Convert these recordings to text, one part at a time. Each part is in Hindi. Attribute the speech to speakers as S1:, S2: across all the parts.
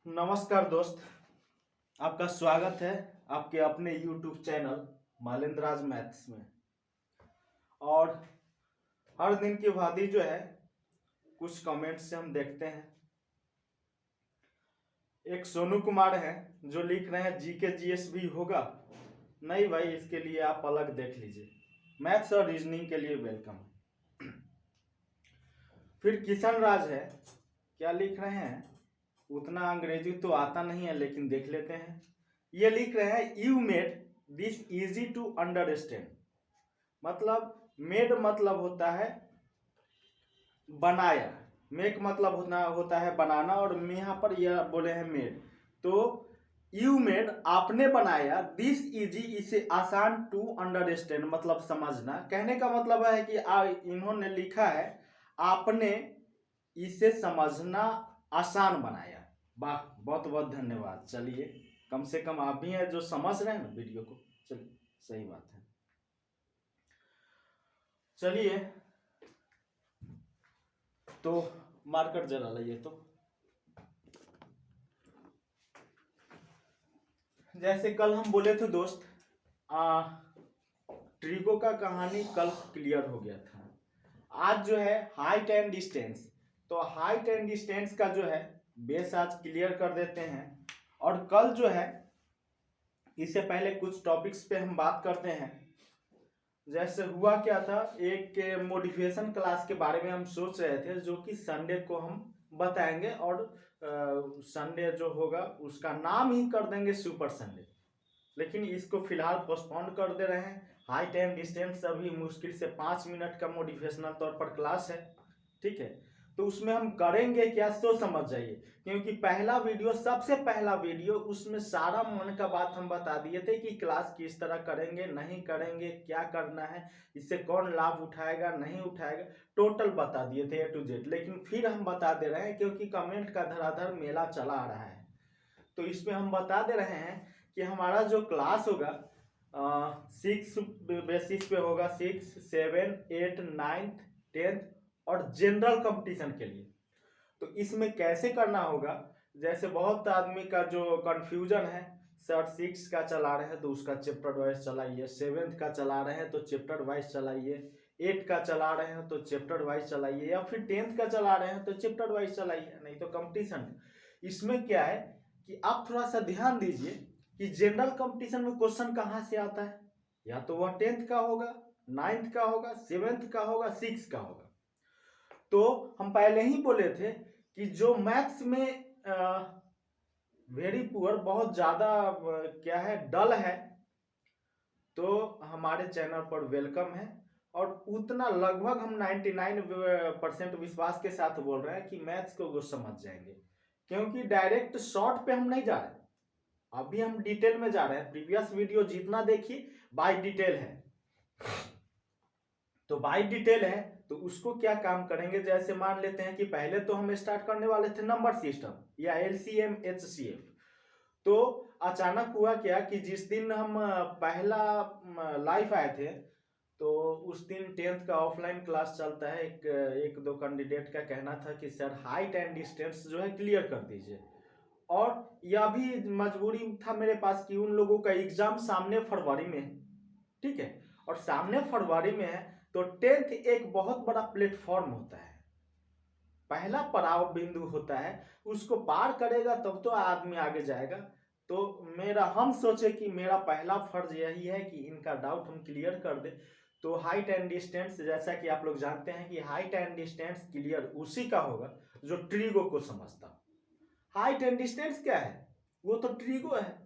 S1: नमस्कार दोस्त, आपका स्वागत है आपके अपने YouTube चैनल मालेंद्राज मैथ्स में। और हर दिन की भांति जो है कुछ कमेंट्स से हम देखते हैं। एक सोनू कुमार हैं जो लिख रहे हैं जीके जीएस भी होगा। नहीं भाई, इसके लिए आप अलग देख लीजिए। मैथ्स और रीजनिंग के लिए वेलकम। फिर किशन राज है, क्या लिख रहे हैं, उतना अंग्रेजी तो आता नहीं है लेकिन देख लेते हैं। ये लिख रहे हैं you made this easy to understand. मतलब मेड मतलब होता है बनाया, मेक मतलब होता है बनाना, और यहाँ पर यह बोले हैं मेड। तो यू मेड आपने बनाया, दिस इजी इसे आसान, टू अंडरस्टैंड मतलब समझना। कहने का मतलब है कि इन्होंने लिखा है आपने इसे समझना आसान बनाया। वाह, बहुत बहुत धन्यवाद। चलिए, कम से कम आप भी हैं जो समझ रहे हैं ना वीडियो को। चलिए, सही बात है। चलिए, तो मार्कर जरा लाइए। तो जैसे कल हम बोले थे दोस्त, ट्रिगो का कहानी कल क्लियर हो गया था। आज जो है हाइट एंड डिस्टेंस, तो हाइट एंड डिस्टेंस का जो है बेस आज क्लियर कर देते हैं। और कल जो है, इससे पहले कुछ टॉपिक्स पे हम बात करते हैं। जैसे हुआ क्या था, एक मोटिवेशन क्लास के बारे में हम सोच रहे थे जो कि संडे को हम बताएंगे, और संडे जो होगा उसका नाम ही कर देंगे सुपर संडे। लेकिन इसको फिलहाल पोस्टपोन कर दे रहे हैं। हाइट एंड डिस्टेंस अभी मुश्किल से 5 मिनट का मोटिवेशनल तौर पर क्लास है, ठीक है। तो उसमें हम करेंगे क्या, सो समझ जाइए। क्योंकि पहला वीडियो, सबसे पहला वीडियो, उसमें सारा मन का बात हम बता दिए थे कि क्लास किस तरह करेंगे, नहीं करेंगे, क्या करना है, इससे कौन लाभ उठाएगा नहीं उठाएगा, टोटल बता दिए थे A to Z। लेकिन फिर हम बता दे रहे हैं क्योंकि कमेंट का धड़ाधड़ मेला चला आ रहा है, तो इसमें हम बता दे रहे हैं कि हमारा जो क्लास होगा 6 बेसिस पे होगा, 6, 7, 8, 9, 10 और जनरल कंपटीशन के लिए। तो इसमें कैसे करना होगा, जैसे बहुत आदमी का जो कंफ्यूजन है, सर 6 का चला रहे हैं तो उसका चैप्टर वाइज चलाइए, 7th का चला रहे हैं तो चैप्टर वाइज चलाइए, 8 का चला रहे हैं तो चैप्टर वाइज चलाइए, या फिर 10th का चला रहे हैं तो चैप्टर वाइज चलाइए, नहीं तो कंपटीशन। इसमें क्या है कि आप थोड़ा सा ध्यान दीजिए कि जनरल कंपटीशन में क्वेश्चन कहाँ से आता है। या तो वह 10th का होगा, 9th का होगा, 7th का होगा, 6 का होगा। तो हम पहले ही बोले थे कि जो मैथ्स में वेरी पुअर, बहुत ज्यादा क्या है, डल है, तो हमारे चैनल पर वेलकम है। और उतना लगभग हम 99% विश्वास के साथ बोल रहे हैं कि मैथ्स को वो समझ जाएंगे। क्योंकि डायरेक्ट शॉर्ट पे हम नहीं जा रहे, अभी हम डिटेल में जा रहे हैं। प्रीवियस वीडियो जितना देखिए बाय डिटेल है, तो बाय डिटेल है तो उसको क्या काम करेंगे। जैसे मान लेते हैं कि पहले तो हम स्टार्ट करने वाले थे नंबर सिस्टम या LCM HCF। तो अचानक हुआ क्या कि जिस दिन हम पहला लाइव आए थे, तो उस दिन 10th का ऑफलाइन क्लास चलता है। एक दो कैंडिडेट का कहना था कि सर हाइट एंड डिस्टेंस जो है क्लियर कर दीजिए। और यह भी मजबूरी था मेरे पास कि उन लोगों का एग्जाम सामने फरवरी में है, ठीक है। और सामने फरवरी में है तो 10th एक बहुत बड़ा प्लेटफॉर्म होता है, पहला पड़ाव बिंदु होता है, उसको पार करेगा तब तो आदमी आगे जाएगा। तो हम सोचे कि मेरा पहला फर्ज यही है कि इनका डाउट हम क्लियर कर दे। तो हाइट एंड डिस्टेंस, जैसा कि आप लोग जानते हैं कि हाइट एंड डिस्टेंस क्लियर उसी का होगा जो ट्रिगो को समझता। हाइट एंड डिस्टेंस क्या है, वो तो ट्रिगो है।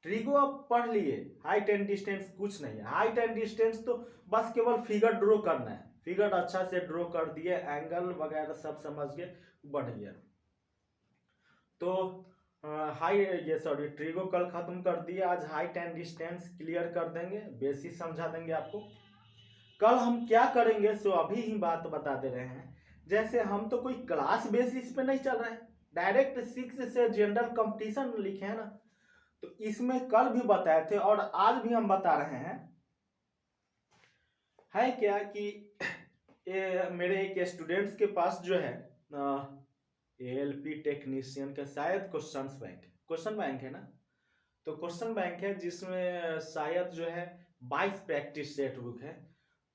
S1: ट्रिगो आप पढ़ लिए, हाइट एंड डिस्टेंस कुछ नहीं है। हाइट एंड डिस्टेंस तो बस केवल फिगर ड्रॉ करना है, फिगर अच्छा से ड्रॉ कर दिए, एंगल वगैरह सब समझ गए, बढ़ गया। तो ट्रिगो कल खत्म कर दिए, आज हाइट एंड डिस्टेंस क्लियर कर देंगे, बेसिस समझा देंगे आपको। कल हम क्या करेंगे सो अभी ही बात बता दे रहे हैं। जैसे हम तो कोई क्लास बेसिस पे नहीं चल रहे हैं, डायरेक्ट 6 से जनरल कंपटीशन लिखे हैं ना, तो इसमें कल भी बताए थे और आज भी हम बता रहे हैं। है क्या कि मेरे एक स्टूडेंट्स के पास जो है एएलपी टेक्नीशियन का शायद क्वेश्चन बैंक है ना। तो क्वेश्चन बैंक है जिसमें शायद जो है 22 प्रैक्टिस सेट बुक है।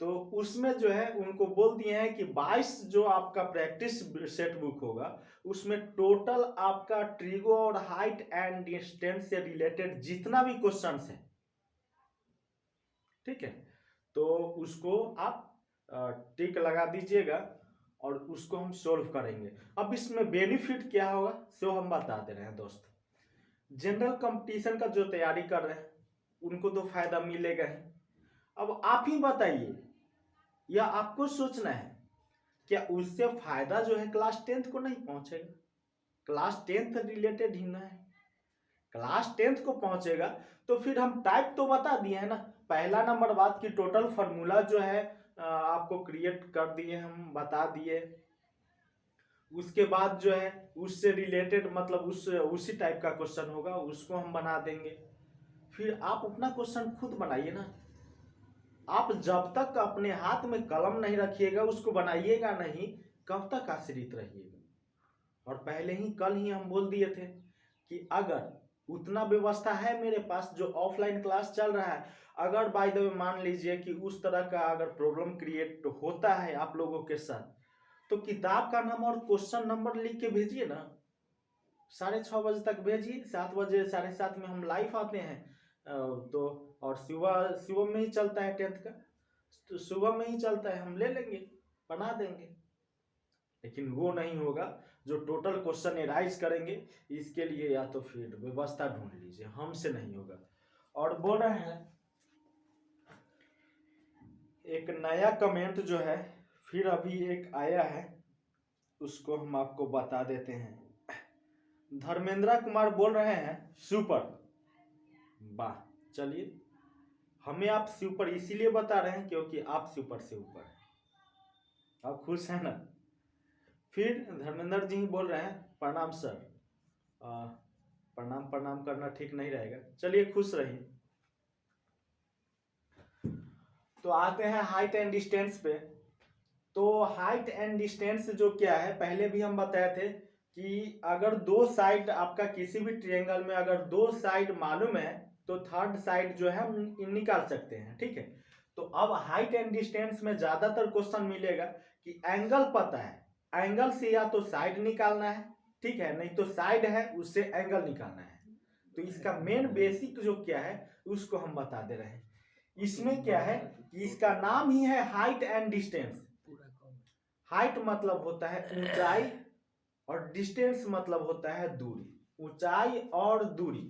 S1: तो उसमें जो है उनको बोल दिए हैं कि 22 जो आपका प्रैक्टिस सेट बुक होगा उसमें टोटल आपका ट्रिगो और हाइट एंड डिस्टेंस से रिलेटेड जितना भी क्वेश्चंस है, ठीक है, तो उसको आप टिक लगा दीजिएगा और उसको हम सोल्व करेंगे। अब इसमें बेनिफिट क्या होगा सो हम बता दे रहे हैं दोस्त। जनरल कंपटीशन का जो तैयारी कर रहे हैं उनको तो फायदा मिलेगा ही। अब आप ही बताइए, या आपको सोचना है क्या उससे फायदा जो है क्लास 10th को नहीं पहुंचेगा? क्लास 10th रिलेटेड ही ना है, क्लास 10th को पहुंचेगा। तो फिर हम टाइप तो बता दिए है ना। पहला नंबर बात की टोटल फार्मूला जो है आपको क्रिएट कर दिए, हम बता दिए। उसके बाद जो है उससे रिलेटेड मतलब उसी टाइप का क्वेश्चन होगा, उसको हम बना देंगे। फिर आप अपना क्वेश्चन खुद बनाइए ना। आप जब तक अपने हाथ में कलम नहीं रखिएगा, उसको बनाइएगा नहीं, कब तक आश्रित रहिएगा। और पहले ही कल ही हम बोल दिए थे कि अगर उतना व्यवस्था है मेरे पास, जो ऑफलाइन क्लास चल रहा है, अगर बाय द वे मान लीजिए कि उस तरह का अगर प्रॉब्लम क्रिएट होता है आप लोगों के साथ, तो किताब का नंबर और क्वेश्चन नंबर लिख के भेजिए ना। 6:30 बजे तक भेजिए, 7 बजे 7:30 में हम लाइव आते हैं। तो और सुबह में ही चलता है 10th का, तो सुबह में ही चलता है, हम ले लेंगे, बना देंगे। लेकिन वो नहीं होगा जो टोटल क्वेश्चन एराइज करेंगे, इसके लिए या तो फिर व्यवस्था ढूंढ लीजिए, हमसे नहीं होगा। और बोल रहे हैं एक नया कमेंट जो है फिर अभी एक आया है, उसको हम आपको बता देते हैं। धर्मेंद्र कुमार बोल रहे हैं सुपर। वाह, चलिए, हमें आप सुपर इसीलिए बता रहे हैं क्योंकि आप सुपर से ऊपर हैं। आप खुश हैं ना। फिर धर्मेंद्र जी बोल रहे हैं प्रणाम सर। प्रणाम प्रणाम करना ठीक नहीं रहेगा, चलिए खुश रहिए। तो आते हैं हाइट एंड डिस्टेंस पे। तो हाइट एंड डिस्टेंस जो क्या है, पहले भी हम बताए थे कि अगर दो साइड आपका किसी भी ट्रायंगल में अगर दो साइड मालूम है तो थर्ड साइड जो है हम निकाल सकते हैं, ठीक है। तो अब हाइट एंड डिस्टेंस में ज्यादातर क्वेश्चन मिलेगा कि एंगल पता है, एंगल से या तो साइड निकालना है, ठीक है, नहीं तो साइड है उससे एंगल निकालना है। तो इसका मेन बेसिक जो क्या है उसको हम बता दे रहे हैं। इसमें क्या है कि इसका नाम ही है हाइट एंड डिस्टेंस। हाइट मतलब होता है ऊंचाई और डिस्टेंस मतलब होता है दूरी, ऊंचाई और दूरी।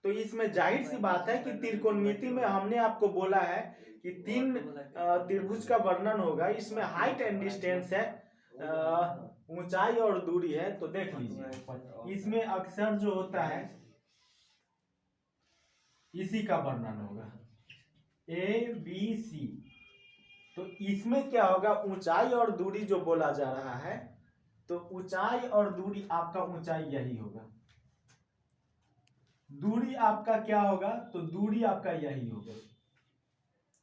S1: तो इसमें जाहिर सी बात है कि त्रिकोणमिति में हमने आपको बोला है कि 3 त्रिभुज का वर्णन होगा, इसमें हाइट एंड डिस्टेंस है, ऊंचाई और दूरी है। तो देख लीजिए इसमें अक्सर जो होता है इसी का वर्णन होगा, ABC। तो इसमें क्या होगा, ऊंचाई और दूरी जो बोला जा रहा है, तो ऊंचाई और दूरी आपका ऊंचाई यही होगा, दूरी आपका क्या होगा, तो दूरी आपका यही होगा,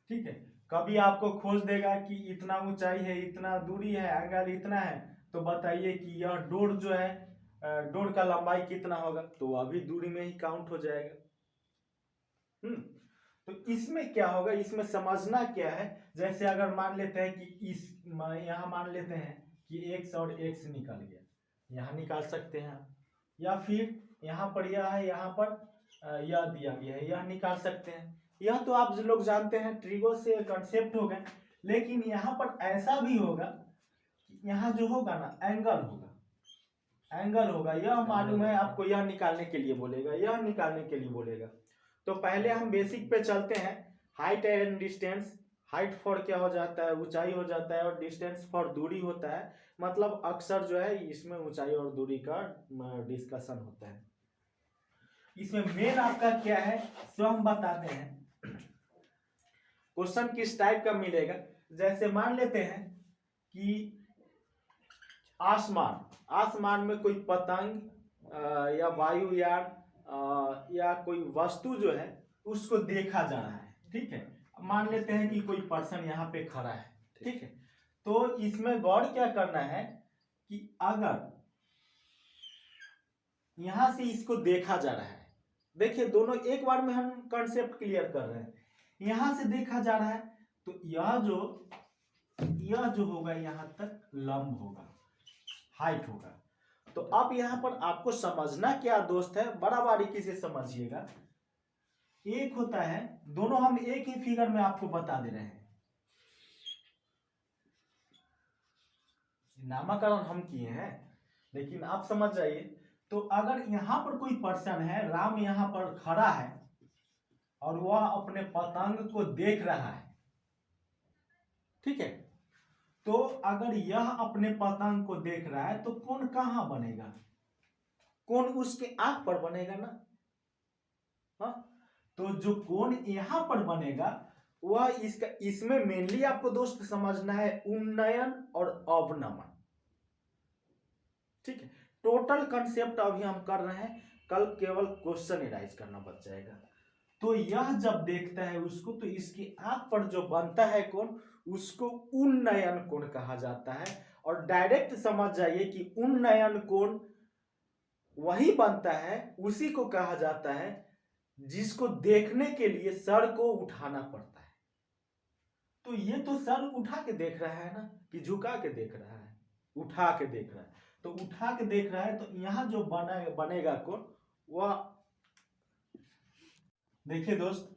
S1: ठीक है। कभी आपको खोज देगा कि इतना ऊंचाई है, इतना दूरी है, एंगल इतना है, तो बताइए कि यह डोर जो है, डोर का लंबाई कितना होगा, तो अभी दूरी में ही काउंट हो जाएगा। तो इसमें क्या होगा, इसमें समझना क्या है, जैसे अगर मान लेते हैं कि इस यहाँ मान लेते हैं कि x और x निकल गया, यहाँ निकाल सकते हैं, या फिर यहाँ पर यह है, यहाँ पर यह दिया गया है, यह निकाल सकते हैं। यह तो आप लोग जानते हैं, ट्रिगो से कंसेप्ट हो गए। लेकिन यहाँ पर ऐसा भी होगा कि यहाँ जो होगा ना एंगल होगा, एंगल होगा, यह मालूम है आपको, यह निकालने के लिए बोलेगा, यह निकालने के लिए बोलेगा। तो पहले हम बेसिक पे चलते हैं। Height and distance, height for क्या हो जाता है, ऊंचाई हो जाता है, और डिस्टेंस फॉर दूरी होता है। मतलब अक्सर जो है इसमें ऊंचाई और दूरी का डिस्कशन होता है। इसमें मेन आपका क्या है सो हम बताते हैं। क्वेश्चन किस टाइप का मिलेगा, जैसे मान लेते हैं कि आसमान में कोई पतंग या वायुयान या कोई वस्तु जो है उसको देखा जा रहा है, ठीक है। मान लेते हैं कि कोई पर्सन यहाँ पे खड़ा है, ठीक है। तो इसमें गौर क्या करना है कि अगर यहां से इसको देखा जा रहा है। देखिए दोनों एक बार में हम कंसेप्ट क्लियर कर रहे हैं। यहां से देखा जा रहा है तो यह जो होगा यहां तक लंब होगा, हाइट होगा। तो अब यहां पर आपको समझना क्या दोस्त है, बड़ा बारीकी से समझिएगा। एक होता है, दोनों हम एक ही फिगर में आपको बता दे रहे हैं, नामकरण हम किए हैं, लेकिन आप समझ जाइए। तो अगर यहां पर कोई पर्सन है, राम यहां पर खड़ा है और वह अपने पतंग को देख रहा है, ठीक है। तो अगर यह अपने पतंग को देख रहा है तो कोण कहां बनेगा, कोण उसके आंख पर बनेगा ना। हाँ, तो जो कोण यहां पर बनेगा वह इसका, इसमें मेनली आपको दोस्त समझना है उन्नयन और अवनमन, ठीक है। टोटल कंसेप्ट अभी हम कर रहे हैं, कल केवल क्वेश्चन एराइज करना बच जाएगा। तो यह जब देखता है उसको तो इसकी आंख पर जो बनता है कोण उसको उन्नयन कोण कहा जाता है। और डायरेक्ट समझ जाइए कि उन्नयन कोण वही बनता है, उसी को कहा जाता है जिसको देखने के लिए सर को उठाना पड़ता है। तो ये तो सर उठा के देख रहा है ना, कि झुका के देख रहा है, उठा के देख रहा है। तो उठा के देख रहा है तो यहां जो बनेगा कोण वह, देखिए दोस्त,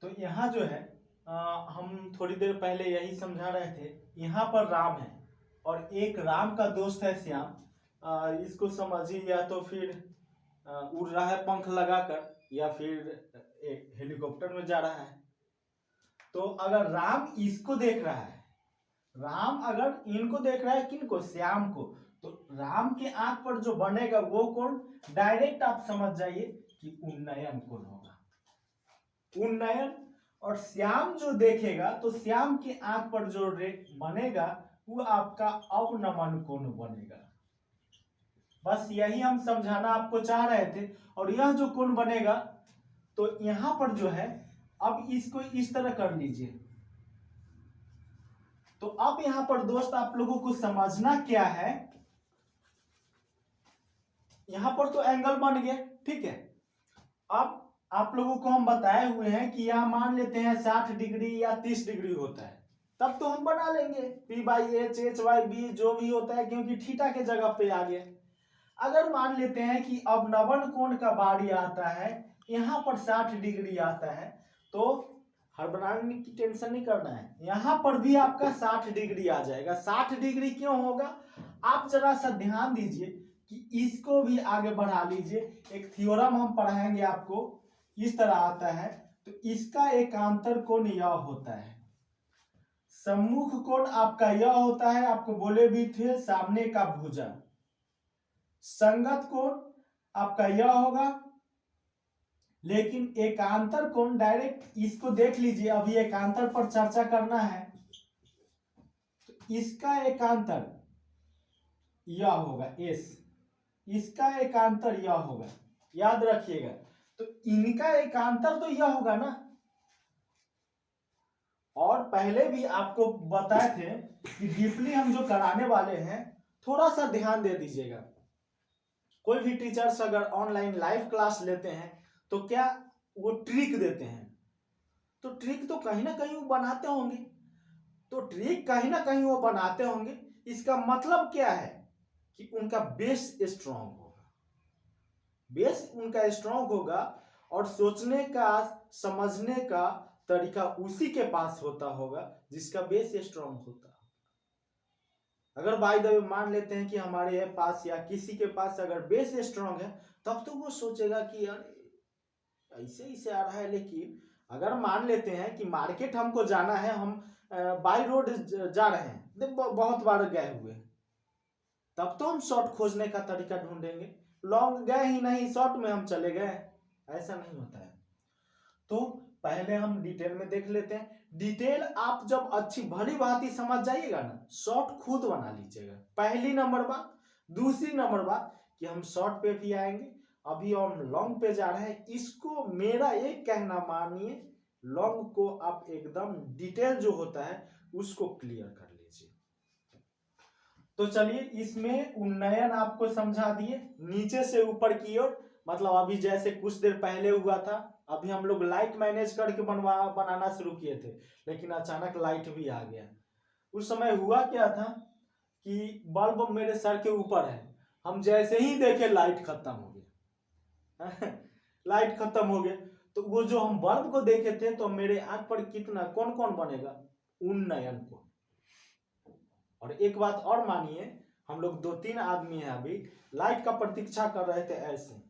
S1: तो यहां जो है हम थोड़ी देर पहले यही समझा रहे थे। यहां पर राम है और एक राम का दोस्त है श्याम। इसको समझिए, या तो फिर उड़ रहा है पंख लगाकर, या फिर हेलीकॉप्टर में जा रहा है। तो अगर राम इसको देख रहा है, राम अगर इनको देख रहा है, किनको, श्याम को, तो राम के आंख पर जो बनेगा वो कोण डायरेक्ट आप समझ जाइए कि उन्नयन कोण होगा, उन्नयन। और श्याम जो देखेगा तो श्याम की आंख पर जो बनेगा वो आपका अवनमन कोण बनेगा। बस यही हम समझाना आपको चाह रहे थे। और यह जो कोण बनेगा तो यहां पर जो है, अब इसको इस तरह कर लीजिए। तो अब यहां पर दोस्त आप लोगों को समझना क्या है, यहां पर तो एंगल बन गया, ठीक है। अब आप लोगों को हम बताए हुए हैं कि यहां मान लेते हैं 60 डिग्री या 30 डिग्री होता है, तब तो हम बना लेंगे P/H, H/B जो भी होता है, क्योंकि थीटा के जगह पे आ गया। अगर मान लेते हैं कि अवनमन कोण का बारी आता है, यहां पर 60 डिग्री आता है, तो हड़बड़ाने की टेंशन नहीं करना है, यहां पर भी आपका 60 डिग्री आ जाएगा। 60 डिग्री क्यों होगा, आप जरा सा ध्यान दीजिए कि इसको भी आगे बढ़ा लीजिए। एक थ्योरम हम पढ़ाएंगे आपको, इस तरह आता है। तो इसका एकांतर कोण यह होता है, सम्मुख कोण आपका यह होता है, आपको बोले भी थे, सामने का भुजा। संगत कोण आपका यह होगा, लेकिन एकांतर कोण डायरेक्ट इसको देख लीजिए, अभी एकांतर पर चर्चा करना है। तो इसका एकांतर यह होगा S, इसका एकांतर यह होगा, याद रखिएगा। तो इनका एकांतर तो यह होगा ना। और पहले भी आपको बताए थे कि डीपली हम जो कराने वाले हैं, थोड़ा सा ध्यान दे दीजिएगा। कोई भी टीचर्स अगर ऑनलाइन लाइव क्लास लेते हैं तो क्या वो ट्रिक देते हैं, तो ट्रिक तो कहीं ना कहीं वो बनाते होंगे, तो ट्रिक कहीं ना कहीं वो बनाते होंगे। इसका मतलब क्या है कि उनका बेस स्ट्रांग होगा, बेस उनका स्ट्रांग होगा, और सोचने का, समझने का तरीका उसी के पास होता होगा जिसका बेस स्ट्रांग होता है। अगर बाय द वे मान लेते हैं कि हमारे पास या किसी के पास अगर बेस स्ट्रांग है, तब तो वो सोचेगा कि यार ऐसे ही से आ रहा है। लेकिन अगर मान लेते हैं कि मार्केट हमको जाना है, हम बाई रोड जा रहे हैं, बहुत बार गए हुए, तब तो हम शॉर्ट खोजने का तरीका ढूंढेंगे। लॉन्ग गए ही नहीं, शॉर्ट में हम चले गए, ऐसा नहीं होता है। तो पहले हम डिटेल में देख लेते हैं। डिटेल आप जब अच्छी भली भांति समझ जाइएगा ना, शॉर्ट खुद बना लीजिएगा, पहली नंबर बात। दूसरी नंबर बात कि हम शॉर्ट पे भी आएंगे, अभी हम लॉन्ग पे जा रहे हैं। इसको मेरा एक कहना मानिए, लॉन्ग को आप एकदम डिटेल जो होता है उसको क्लियर कर लीजिए। तो चलिए इसमें उन्नयन आपको समझा दिए नीचे से ऊपर की ओर, मतलब अभी जैसे कुछ देर पहले हुआ था, अभी हम लोग लाइट मैनेज करके बनाना शुरू किए थे, लेकिन अचानक लाइट भी आ गया। उस समय हुआ क्या था कि बल्ब मेरे सर के ऊपर है, हम जैसे ही देखे लाइट खत्म हो गया लाइट खत्म हो गया। तो वो जो हम बल्ब को देखे थे, तो मेरे आंख पर कितना कौन कौन बनेगा, उन्नयन को। और एक बात और मानिए, हम लोग 2-3 आदमी हैं अभी लाइट का प्रतीक्षा कर रहे थे ऐसे,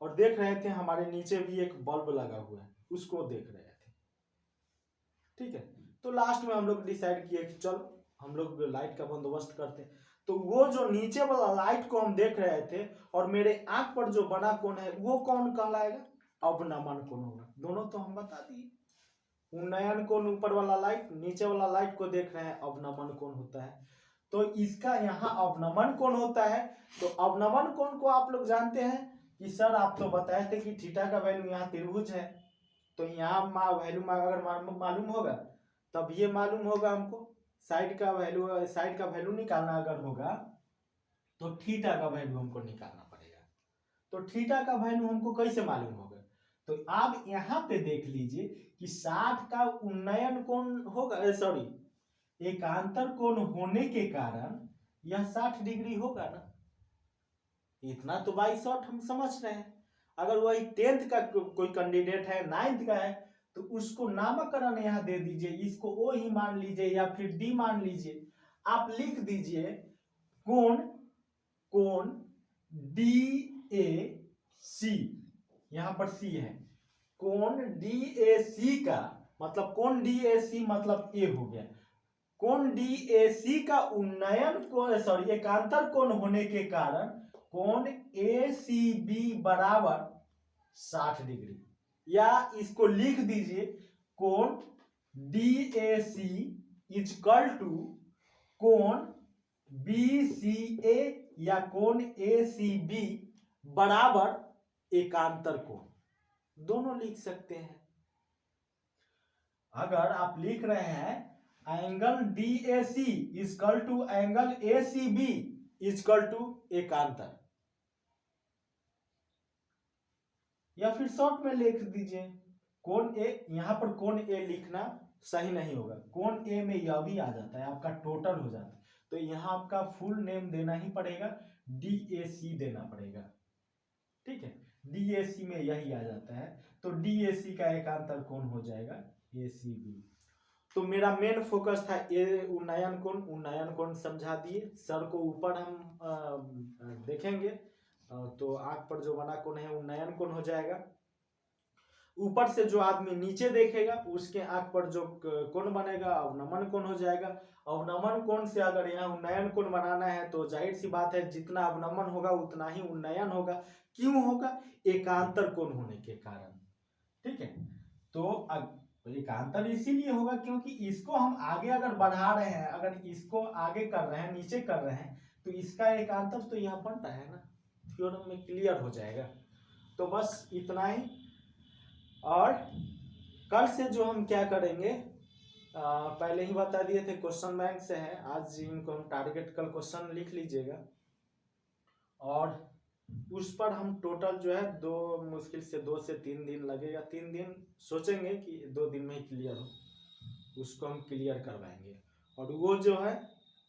S1: और देख रहे थे हमारे नीचे भी एक बल्ब लगा हुआ है, उसको देख रहे थे। ठीक है, तो लास्ट में हम लोग डिसाइड किए कि चलो हम लोग लाइट का बंदोबस्त करते हैं। तो वो जो नीचे वाला लाइट को हम देख रहे थे और मेरे आंख पर जो बना कोण है, वो कौन कहलाएगा, अवनमन कोण होगा। दोनों तो हम बता दिए, उन्नयन कोण ऊपर वाला लाइट, नीचे वाला लाइट को देख रहे हैं, अवनमन कोण होता है। तो इसका यहाँ अवनमन कोण होता है। तो अवनमन कोण को आप लोग जानते हैं कि सर आप तो बताए थे कि थीटा का वैल्यू यहाँ त्रिभुज है, तो यहाँ वैल्यू अगर मालूम होगा तब ये मालूम होगा हमको, साइड का वैल्यू निकालना अगर होगा तो थीटा का वैल्यू हमको निकालना पड़ेगा। तो थीटा का वैल्यू हमको कैसे मालूम होगा, तो आप यहाँ पे देख लीजिए कि 60 का उन्नयन कोण होगा, सॉरी एकांतर कोण होने के कारण यह 60 डिग्री होगा ना। इतना तो बाई शॉर्ट हम समझ रहे हैं। अगर वही 10th का कोई कैंडिडेट है, 9th का है, तो उसको नामकरण यहाँ दे दीजिए, इसको ओ ही मान लीजिए या फिर डी मान लीजिए। आप लिख दीजिए कोण कोण डी ए सी, यहां पर सी है, कोण डी ए सी का मतलब कोण डी ए सी मतलब ए हो गया। कोण डी ए सी का उन्नयन कोण सॉरी एकांतर कोण होने के कारण कोण ए सी बी बराबर 60 डिग्री, या इसको लिख दीजिए कोण D A C equal to कोण बी सी ए या कोण ए सी बी बराबर एकांतर कोण, दोनों लिख सकते हैं। अगर आप लिख रहे हैं angle d A C equal to angle a c b equal to एकांतर, या फिर शॉर्ट में लिख दीजिए कोण ए, यहां पर कोण ए लिखना सही नहीं होगा, कोण ए में यह भी आ जाता है, आपका टोटल हो जाता है, तो यहां आपका फुल नेम देना ही पड़ेगा, डीएसी देना पड़ेगा। ठीक है, डीएसी में यही आ जाता है, तो डीएसी का एकांतर कोण हो जाएगा एसीबी। तो मेरा मेन फोकस था ए उन्नयन कोण समझा दिए सर को, ऊपर हम देखेंगे तो आंख पर जो बना कोण है उन्नयन कोण हो जाएगा। ऊपर से जो आदमी नीचे देखेगा उसके आंख पर जो कोण बनेगा अवनमन कोण हो जाएगा। अवनमन कोण से अगर यहाँ उन्नयन कोण बनाना है तो जाहिर सी बात है जितना अवनमन होगा उतना ही उन्नयन होगा। क्यों होगा, एकांतर कोण होने के कारण। ठीक है, तो एकांतर इसीलिए होगा क्योंकि इसको हम आगे अगर बढ़ा रहे हैं, अगर इसको आगे कर रहे हैं नीचे कर रहे हैं, तो इसका एकांतर तो यहाँ बनता है ना, थ्योरम में क्लियर हो जाएगा। तो बस इतना ही, और कल से जो हम क्या करेंगे पहले ही बता दिए थे, क्वेश्चन बैंक से है, आज इनको हम टारगेट कल क्वेश्चन लिख लीजिएगा, और उस पर हम टोटल जो है मुश्किल से 2 से 3 दिन लगेगा। 3 दिन सोचेंगे कि 2 दिन में ही क्लियर हो, उसको हम क्लियर करवाएंगे। और वो जो है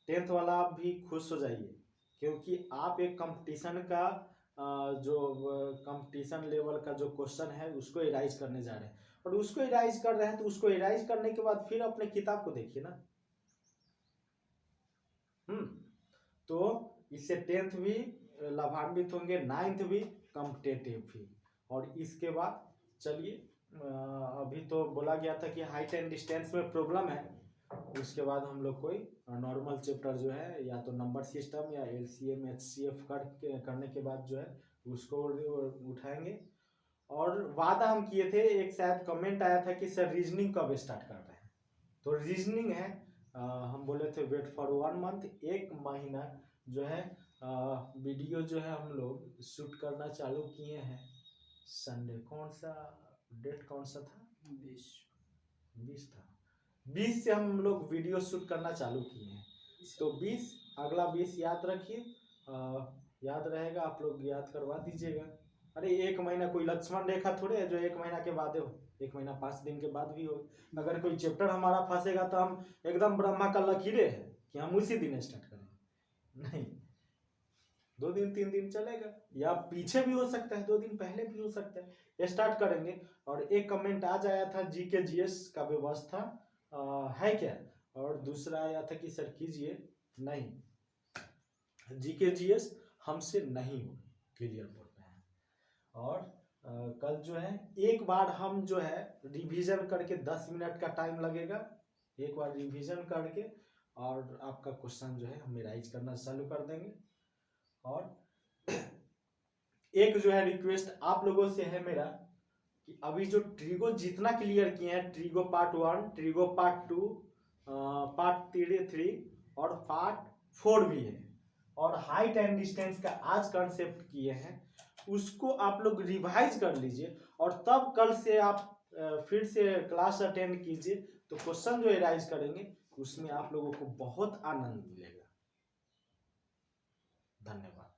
S1: 10th वाला आप भी खुश हो जाइए, क्योंकि आप एक कंपटीशन का जो कंपटीशन लेवल का जो क्वेश्चन है उसको इराइज करने जा रहे हैं, और उसको इराइज कर रहे हैं तो उसको इराइज करने के बाद फिर अपने किताब को देखिए ना। तो इससे 10th भी लाभान्वित होंगे, 9th भी, कॉम्पिटेटिव भी। और इसके बाद चलिए अभी तो बोला गया था कि हाइट एंड डिस्टेंस में प्रॉब्लम है, उसके बाद हम लोग कोई नॉर्मल चैप्टर जो है या तो नंबर सिस्टम या एलसीएम एचसीएफ करने के बाद जो है उसको उठाएंगे। और वादा हम किए थे, एक शायद कमेंट आया था कि सर रीजनिंग कब स्टार्ट कर रहे हैं, तो रीजनिंग है हम बोले थे वेट फॉर 1 मंथ, 1 महीना जो है वीडियो जो है हम लोग शूट करना चालू किए हैं। संडे कौन सा डेट कौन सा था, 20 था, 20 से हम लोग वीडियो शूट करना चालू किए हैं। तो 20, अगला 20 याद रखिए, याद रहेगा, आप लोग याद करवा दीजिएगा। अरे 1 महीना कोई लक्ष्मण रेखा थोड़े है जो 1 महीना के बाद हो, 1 महीना 5 दिन के बाद भी हो। अगर कोई चैप्टर हमारा फंसेगा तो हम एकदम ब्रह्मा का लकीरे है कि हम उसी दिन स्टार्ट करेंगे, नहीं, 2 दिन 3 दिन चलेगा, या पीछे भी हो सकता है, 2 दिन पहले भी हो सकता है, स्टार्ट करेंगे। और एक कमेंट आज आया था जीके जीएस का व्यवस्था है क्या, और दूसरा आया था कि सर कीजिए, नहीं, जीके जीएस हमसे नहीं हो क्लियर बोल रहे हैं। और कल जो है एक बार हम जो है रिवीजन करके 10 मिनट का टाइम लगेगा, एक बार रिवीजन करके और आपका क्वेश्चन जो है हम मेराइज करना चालू कर देंगे। और एक जो है रिक्वेस्ट आप लोगों से है मेरा कि अभी जो ट्रिगो जितना क्लियर किए हैं, trigo part 1, trigo part 2, part 3 और पार्ट 4 भी है, और हाइट एंड डिस्टेंस का आज कंसेप्ट किए हैं, उसको आप लोग रिवाइज कर लीजिए, और तब कल से आप फिर से क्लास अटेंड कीजिए, तो क्वेश्चन जो एराइज करेंगे उसमें आप लोगों को बहुत आनंद मिलेगा। धन्यवाद।